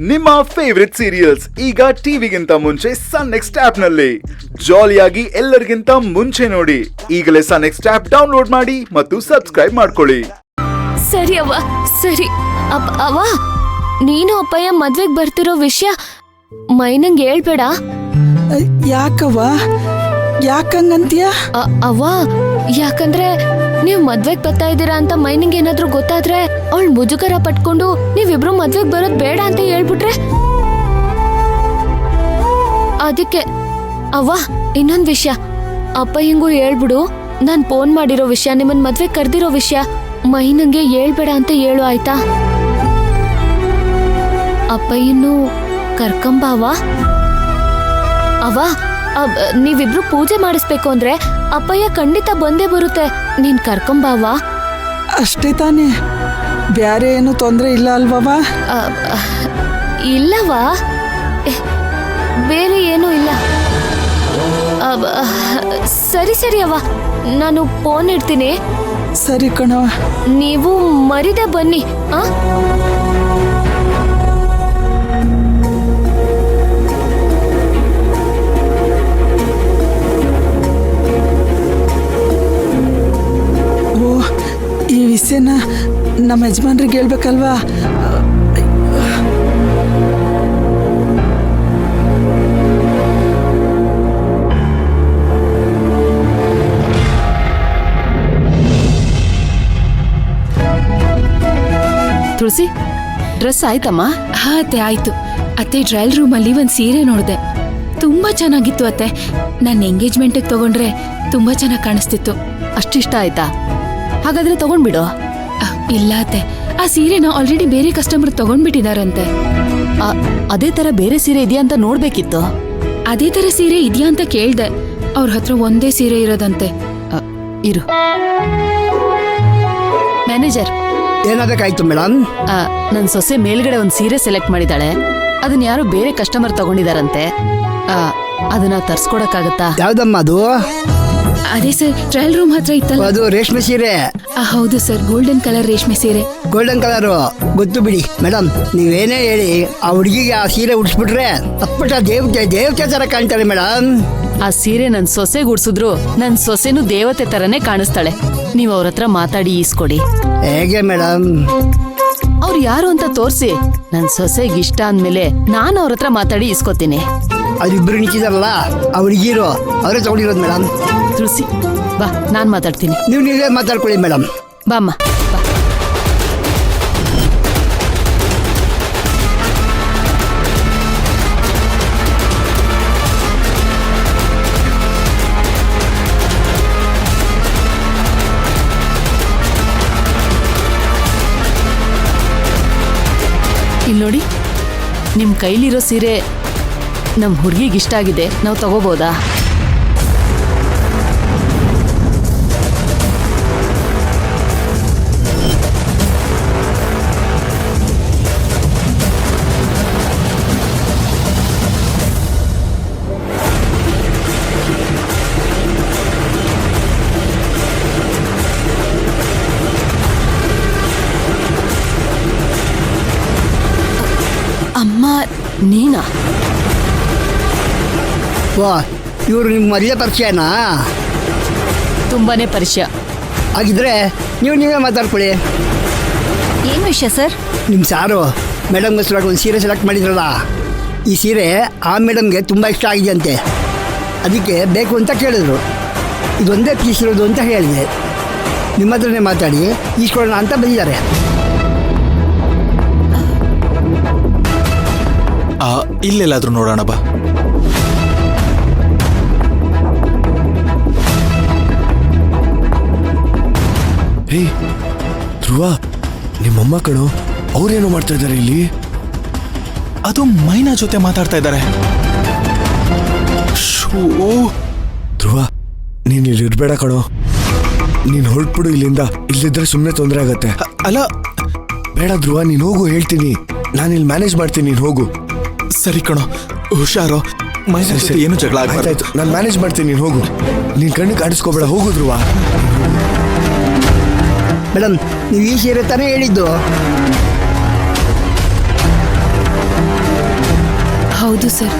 ನಿಮ್ಮ favourite serials ಈಗ ಟಿವಿಗಿಂತ ಮುಂಚೆ ಸನ್ ನೆಕ್ಸ್ಟ್ ಆಪ್ ನಲ್ಲಿ ಜಾಲಿಯಾಗಿ ಎಲ್ಲರಿಗಿಂತ ಮುಂಚೆ ನೋಡಿ. ಈಗಲೇ ಸನ್ ನೆಕ್ಸ್ಟ್ ಆಪ್ ಡೌನ್ಲೋಡ್ ಮಾಡಿ ಮತ್ತು ಸಬ್ಸ್ಕ್ರೈಬ್ ಮಾಡ್ಕೊಳ್ಳಿ. ಸರಿ ಅವ್ವ, ಸರಿ. ಅವ್ವ, ನೀನು ಅಪ್ಪಯ್ಯ ಮದ್ವೆಗ್ ಬರ್ತಿರೋ ವಿಷಯ ಮೈನಂಗ್ ಹೇಳ್ಬೇಡ. ಯಾಕವ್ವ, ಯಾಕಂಗಂತೀಯ? ಅವ್ವ, ಯಾಕಂದ್ರೆ ನೀವ್ ಮದ್ವೆಗ್ ಬರ್ತಾ ಇದ್ದೀರಾ ಅಂತ ಮೈನಿಂಗ್ ಏನಾದ್ರೂ ಗೊತ್ತಾದ್ರೆ ಅವಳು ಮುಜುಗರ ಪಟ್ಕೊಂಡು ನೀವಿಬ್ರು ಮದ್ವೆಗ್ ಬರೋದ್ ಬೇಡ ಅಂತ ಹೇಳ್ಬಿಟ್ರೆ ಅದಕ್ಕೆ. ಅವ್ವ, ಇನ್ನೊಂದ್ ವಿಷಯ, ಅಪ್ಪಯ್ಯಂಗೂ ಹೇಳ್ಬಿಡು. ನಾನ್ ಫೋನ್ ಮಾಡಿರೋ ವಿಷಯ, ನಿಮ್ಮನ್ ಮದ್ವೆಗ್ ಕರ್ದಿರೋ ವಿಷಯ ಮೈನಂಗೆ ಹೇಳ್ಬೇಡ ಅಂತ ಹೇಳು, ಆಯ್ತಾ? ಅಪ್ಪಯ್ಯನು ಕರ್ಕಂಬಾವ. ಅವ್ವ, ನೀವಿಬ್ರು ಪೂಜೆ ಮಾಡಿಸ್ಬೇಕು ಅಂದ್ರೆ ಅಪ್ಪಯ್ಯ ಖಂಡಿತ ಬಂದೇ ಬರುತ್ತೆ. ನೀನ್ ಕರ್ಕೊಂಬಾವ. ಅಷ್ಟೇ ತಾನೇ, ಬ್ಯಾರೆ ಏನು ತೊಂದ್ರೆ ಇಲ್ಲ ಅಲ್ವವ? ಇಲ್ಲವಾ, ಬೇರೆ ಏನೂ ಇಲ್ಲ. ಸರಿ ಸರಿ ಅವ್ವ, ನಾನು ಫೋನ್ ಇಡ್ತೀನಿ. ಸರಿ ಕಣವ. ನೀವು ಮರಿದೆ ಬನ್ನಿ. ಈ ವಿಷಯನ ನಮ್ಮ ಯಜಮಾನ್ರಿಗೆ ಹೇಳ್ಬೇಕಲ್ವಾ? ತುಳಸಿ, ಡ್ರೆಸ್ ಆಯ್ತಮ್ಮ? ಹಾ ಅತ್ತೆ, ಆಯ್ತು ಅತ್ತೆ. ಟ್ರಯಲ್ ರೂಮಲ್ಲಿ ಒಂದು ಸೀರೆ ನೋಡಿದೆ, ತುಂಬಾ ಚೆನ್ನಾಗಿತ್ತು ಅತ್ತೆ. ನನ್ನ ಎಂಗೇಜ್ಮೆಂಟಿಗೆ ತಗೊಂಡ್ರೆ ತುಂಬಾ ಚೆನ್ನಾಗಿ ಕಾಣಿಸ್ತಿತ್ತು. ಅಷ್ಟಿಷ್ಟ ಆಯ್ತಾ? ಹಾಗಾದ್ರೆ ತಗೊಂಡ್ಬಿಡು. ಇಲ್ಲ ಅತ್ತೆ, ಆ ಸೀರೆನ ಆಲ್ರೆಡಿ ಬೇರೆ ಕಸ್ಟಮರ್ ತಗೊಂಡ್ಬಿಟ್ಟಿದಾರಂತೆ. ಅದೇ ತರ ಬೇರೆ ಸೀರೆ ಇದೆಯಾ ಅಂತ ನೋಡ್ಬೇಕಿತ್ತು. ಅದೇ ತರ ಸೀರೆ ಇದೆಯಾ ಅಂತ ಕೇಳ್ದೆ. ಅವ್ರ ಹತ್ರ ಒಂದೇ ಸೀರೆ ಇರೋದಂತೆ. ಇರು. ಮ್ಯಾನೇಜರ್, ಏನಾಗಬೇಕಾಯ್ತು ಮೇಡಮ್? ನನ್ ಸೊಸೆ ಮೇಲ್ಗಡೆ ಒಂದ್ ಸೀರೆ ಸೆಲೆಕ್ಟ್ ಮಾಡಿದಾಳೆ. ಅದನ್ನ ಯಾರೋ ಬೇರೆ ಕಸ್ಟಮರ್ ತಗೊಂಡಿದಾರಂತೆ. ಅದನ್ನ ತರ್ಸ್ಕೊಡಕ್ಕಾಗತ್ತಾ? ಯಾವ್ದಮ್ಮ ಅದು? ಅದೇ ಸರ್, ಟ್ರಯಲ್ ರೂಮ್ ಹತ್ರ ಇತ್ತಲ್ಲ, ಅದು ರೇಷ್ಮೆ ಸೀರೆ. ಹೌದು ಸರ್, ಗೋಲ್ಡನ್ ಕಲರ್ ರೇಷ್ಮೆ ಸೀರೆ. ಗೋಲ್ಡನ್ ಕಲರ್ ಗೊತ್ತು ಬಿಡಿ ಮೇಡಮ್. ನೀವೇನೇ ಹೇಳಿ ಆ ಹುಡುಗಿಗೆ ಆ ಸೀರೆ ಉಡ್ಸ್ಬಿಟ್ರೆ ಅಪ್ಪಟ ದೇವತೆ ತರ ಕಾಣ್ತಾರೆ ಮೇಡಮ್. ಆ ಸೀರೆ ನನ್ ಸೊಸೆಗೆ ಉಡ್ಸಿದ್ರು ನನ್ ಸೊಸೆನು ದೇವತೆ ತರನೇ ಕಾಣಿಸ್ತಾಳೆ. ನೀವ್ ಅವ್ರ ಹತ್ರ ಮಾತಾಡಿ ಈಸ್ಕೊಡಿ. ಹೇಗೆ ಮೇಡಮ್? ಅವ್ರು ಯಾರು ಅಂತ ತೋರ್ಸಿ, ನನ್ ಸೊಸೆಗೆ ಇಷ್ಟ ಅಂದ್ಮೇಲೆ ನಾನು ಅವ್ರ ಹತ್ರ ಮಾತಾಡಿ ಇಸ್ಕೊತೀನಿ. ಅವ್ರಿಬ್ರು ನಿಂತಿದಾರಲ್ಲ ಆ ಹುಡುಗಿರು, ಅವರೇ ತಗೊಂಡಿರೋದು ಮೇಡಮ್. ತುಳಸಿ ಬಾ, ನಾನ್ ಮಾತಾಡ್ತೀನಿ. ನೀವೇ ಮಾತಾಡ್ಕೊಳ್ಳಿ ಮೇಡಮ್. ಬಾಮ್ಮ ಬಾ. ಇಲ್ಲಿ ನೋಡಿ, ನಿಮ್ ಕೈಲಿರೋ ಸೀರೆ ನಮ್ ಹುಡುಗಿಗೆ ಇಷ್ಟ ಆಗಿದೆ. ನಾವು ತಗೋಬೋದಾ? ಅಮ್ಮ, ನೀನಾ? ವಾ, ಇವರು ನಿಮ್ಮ ಮದುವೆ ಪರಿಚಯನಾ? ತುಂಬಾನೇ ಪರಿಚಯ. ಹಾಗಿದ್ರೆ ನೀವೇ ಮಾತಾಡ್ಕೊಳ್ಳಿ. ಏನು ವಿಷಯ ಸರ್? ನಿಮ್ಮ ಸಾರು ಮೇಡಮ್ಗೋಸ್ಕರ ಒಂದು ಸೀರೆ ಸೆಲೆಕ್ಟ್ ಮಾಡಿದ್ರಲ್ಲ, ಈ ಸೀರೆ ಆ ಮೇಡಮ್ಗೆ ತುಂಬ ಇಷ್ಟ ಆಗಿದೆ ಅಂತೆ. ಅದಕ್ಕೆ ಬೇಕು ಅಂತ ಕೇಳಿದ್ರು. ಇದೊಂದೇ ಪೀಸ್ ಇರೋದು ಅಂತ ಹೇಳಿದೆ. ನಿಮ್ಮ ಹತ್ರನೇ ಮಾತಾಡಿ ಈಸ್ಕೊಳ್ಳೋಣ ಅಂತ ಬಂದಿದ್ದಾರೆ. ಇಲ್ಲೆಲ್ಲಾದ್ರೂ ನೋಡೋಣ ಬಾ. ಹೇ ಧ್ರುವ, ನಿಮ್ಮಮ್ಮ ಕಣೋ, ಅವ್ರೇನು ಮಾಡ್ತಾ ಇದ್ದಾರೆ ಇಲ್ಲಿ? ಅದು ಮೈನಾ ಜೊತೆ ಮಾತಾಡ್ತಾ ಇದ್ದಾರೆ. ಧ್ರುವ, ನೀನ್ ಇಲ್ಲಿ ಇರ್ಬೇಡ ಕಣೋ. ನೀನ್ ಹೊರಟ್ಬಿಡು ಇಲ್ಲಿಂದ. ಇಲ್ಲಿದ್ರೆ ಸುಮ್ಮನೆ ತೊಂದರೆ ಆಗತ್ತೆ. ಅಲ್ಲ ಬೇಡ ಧ್ರುವ, ನೀನ್ ಹೋಗು, ಹೇಳ್ತೀನಿ. ನಾನು ಇಲ್ಲಿ ಮ್ಯಾನೇಜ್ ಮಾಡ್ತೀನಿ, ನೀನ್ ಹೋಗು. ಸರಿ ಕಣೋ, ಹುಷಾರೋ. ಮೈನಾ ಜೊತೆ ಏನು ಜಗಳ ಆಯ್ತಾಯ್ತು, ನಾನು ಮ್ಯಾನೇಜ್ ಮಾಡ್ತೀನಿ, ನೀನ್ ಹೋಗು. ನೀನ್ ಕಣ್ಣಿಗೆ ಕಾಡಿಸ್ಕೋಬೇಡ, ಹೋಗು ಧ್ರುವ. ಮೇಡಮ್, ನೀವು ಈ ಸೀರೆ ತಾನೇ ಹೇಳಿದ್ದು? ಹೌದು ಸರ್.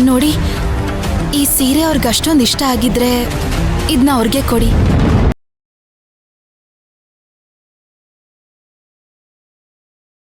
ನೋಡಿ, ಈ ಸೀರೆ ಅವ್ರಿಗೆ ಅಷ್ಟೊಂದು ಇಷ್ಟ ಆಗಿದ್ರೆ ಇದನ್ನ ಅವ್ರಿಗೆ ಕೊಡಿ.